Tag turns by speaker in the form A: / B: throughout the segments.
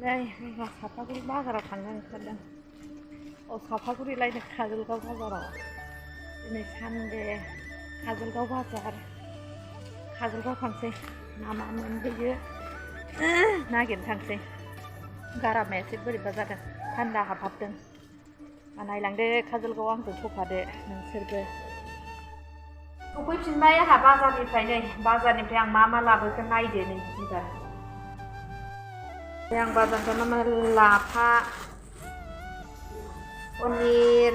A: नै जोंहा सापागुरि बाजाराव थांनो ओंखारदों। सापागुरिलायनो काजलगाव बाजाराव दिनै सानडे काजलगाव बाजार काजलगाव थांसै मा मा मोनबोयो नागिरनो थांसै। गारामाया एसे बोरैबा जादों थान्दा हाबहाबदों। नायलांदो काजलगाव आंजों फैफादो नोंसोरबो। सफैफिनबाय आंहा बाजारनिफ्राय नै बाजारनिफ्राय आं मा मा लाबोखो नायदो नै एबार। आं बाजारनिफ्राय मा लाफा पनिर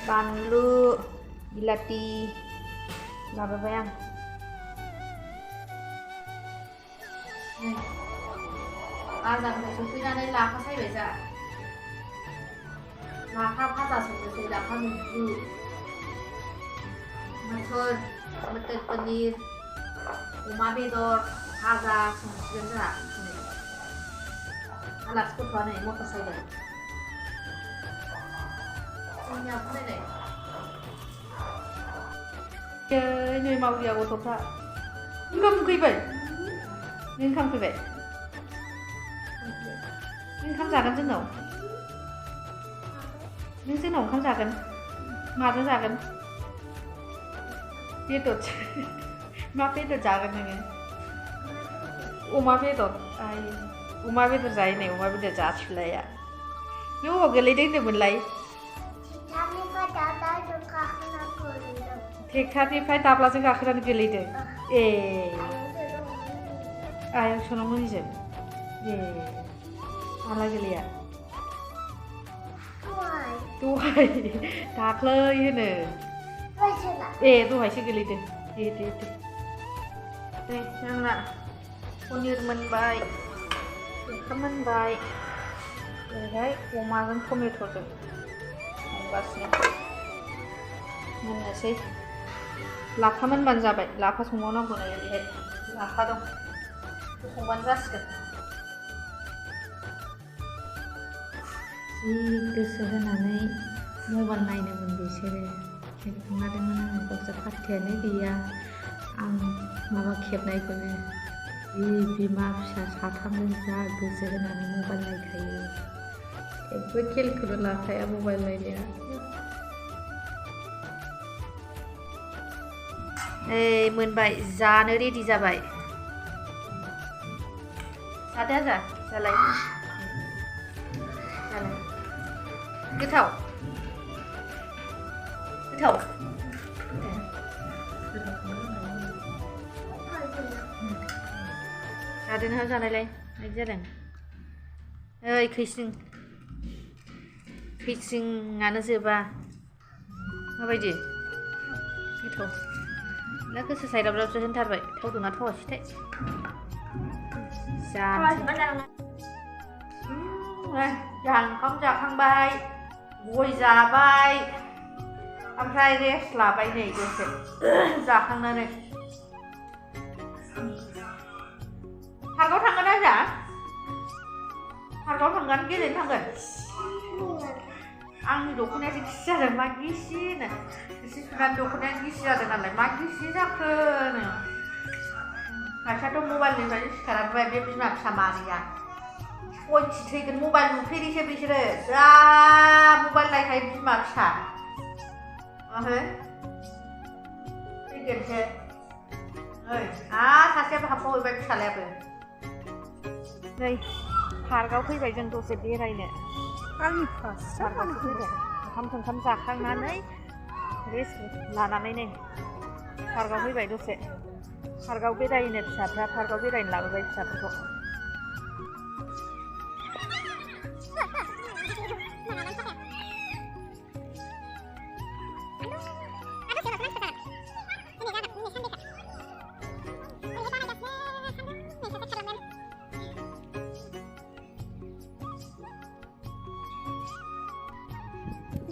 A: बानलु बिलाथि लाबोबाय आं। बाजारनिफ्राय सफैनानै लाफा सायबाय जा लाफा भाजा संनोसै लाफा मैद्रु मटर पनिर अमा बेदर भाजा संसिगोन जोंहा दिनै। आलासि गथ'आ नै मटर सायदों। जोंनि आबो नायलाय नै मावरिया गथ'फ्रा ओंखाम उखैबाय नों ओंखाम उखैबाय नों ओंखाम जागोन जोंनाव नों जोंनाव ओंखाम जागोन माजों जागोन बेदर मा बेदर जागोन नोङो अमा बेदर अमा बेदर जायो नै अमा बेदर जासुलाया नों अबाव गोलैदों होनदोंमोनलाय ट्रेक्टरनिफ्राय दाब्लाजों गाखोनानै गोलैदों ए आयं सनामनिजों ए माला गोलैया दहाय दाख्लै होनो ए दहायसो गोलैदों दे जोंना पनिर मोनबाय ओंखाम मोनबाय ओरैहाय अमाजों टमेट'जों संगासिनो मोननोसै लाफा मोनबानो जाबाय लाफा संबावनांगौ नै ओरैहाय लाफा दं संबानो जासिगोन। जि गोसो होनानै मबाइल नायदोंमोन बिसोरो खेबखांनादोंमोन आङो गावसोर फात्तायानो गैया आं माबा खेबनायखौनो बिमा फिसा साथामजों जा गोसो होनानै मबाइल नायखायो जेबो खेलखौनो लाखाया मबाइल नायनाया। मोनबाय जानो रेडि जाबाय जादो आजा जालाय गोथाव जादोना जानायलाय मायदि जादों ओइ खैसिङानो जोबा माबायदि गोथाव ना गोसो सायदाबदाबसो होनथारबाय थावदोंना थावासैथाय जोंहा ओंखाम जाखांबाय गय जाबाय ओमफ्राय रेस्ट लाबाय नै दसे जाखांनानै। पार्कआव थांगोन आजा पार्कआव थांगोन गेलेनो थांगोन आंनि दख'नायासो गिसि जादों मा गिसिनो एसे सुनानै दख'नाया गिसि जादों नालाय मा गिसि जाखोनो सासेयाथ' मबाइलनिफ्रायनो सिखाराबोबाय बे बिमा फिसा मानैया सयथि थैगोन मबाइल नुफेरिसो बिसोरो जा मबाइल नायखायो बिमा फिसा माथो थैगोनसो ओइ सासेयाबो हाबबावहैबाय फिसालायाबो नै पार्कआव फैबाय जों दसे बेरायनो आंनि पार्कआव फैबाय ओंखाम जाखांनानै रेस्ट लानानै नै पार्कआव फैबाय दसे पार्कआव बेरायनो फिसाफ्रा पार्कआव बेरायनो लाबोबाय फिसाफोरखौ।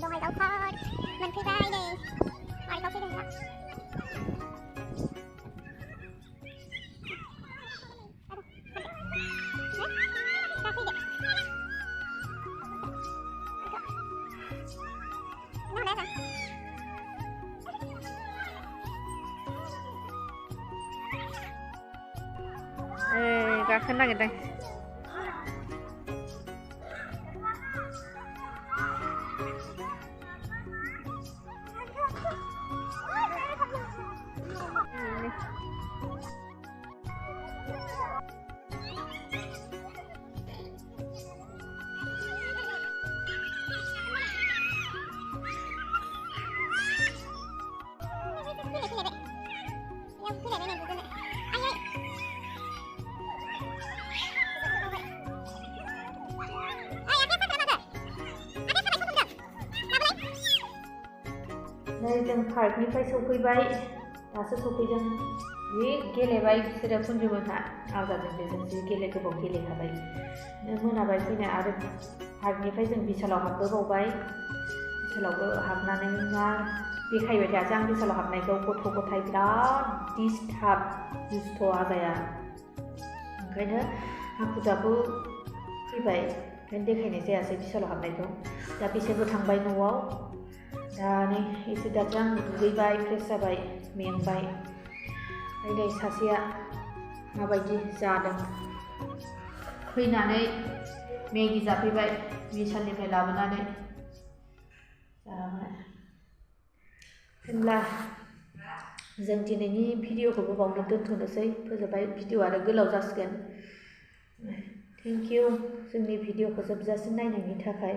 B: Bongaigaw Park मोनफैबाय नै पार्कआव फैदों दा
A: गाखोनो नागिरदों जों पार्कनिफ्राय सौफैबाय दासो सौफैदों जि गेलेबाय बिसोरो कुन्जुमोनहा आवजाजों बेजों जि गोबाव गेलेखाबाय मोनाबाय फैनाय आरो पार्कनिफ्राय जों बिशालाव हाबबोबावबाय बिशालावबो हाबनानै मा देखायबाय थायासै आं बिशालाव हाबनायखौ गथ' गथाय बिराद डिस्टार्ब दुस्थ' आजाया ओंखायनो हाखु दाखु फैबाय ओंखायनो देखायनाय जायासै बिशालाव हाबनायखौ दा बिसोरबो थांबाय न'आव दा नै एसे दासो आं दुगैबाय फ्रेस जाबाय मेंबाय ओमफ्राय नै सासेया माबायदि जादों फैनानै मेगि जाफैबाय बिशालनिफ्राय लाबोनानै जाबाय होनब्ला जों दिनैनि भिडिअखौबो बावनो दोनथ'नोसै फोजोबबाय भिडिअ आरो गोलाव जासिगोन थेंक इउ जोंनि भिडिअखौ जोबजासिम नायनायनि थाखाय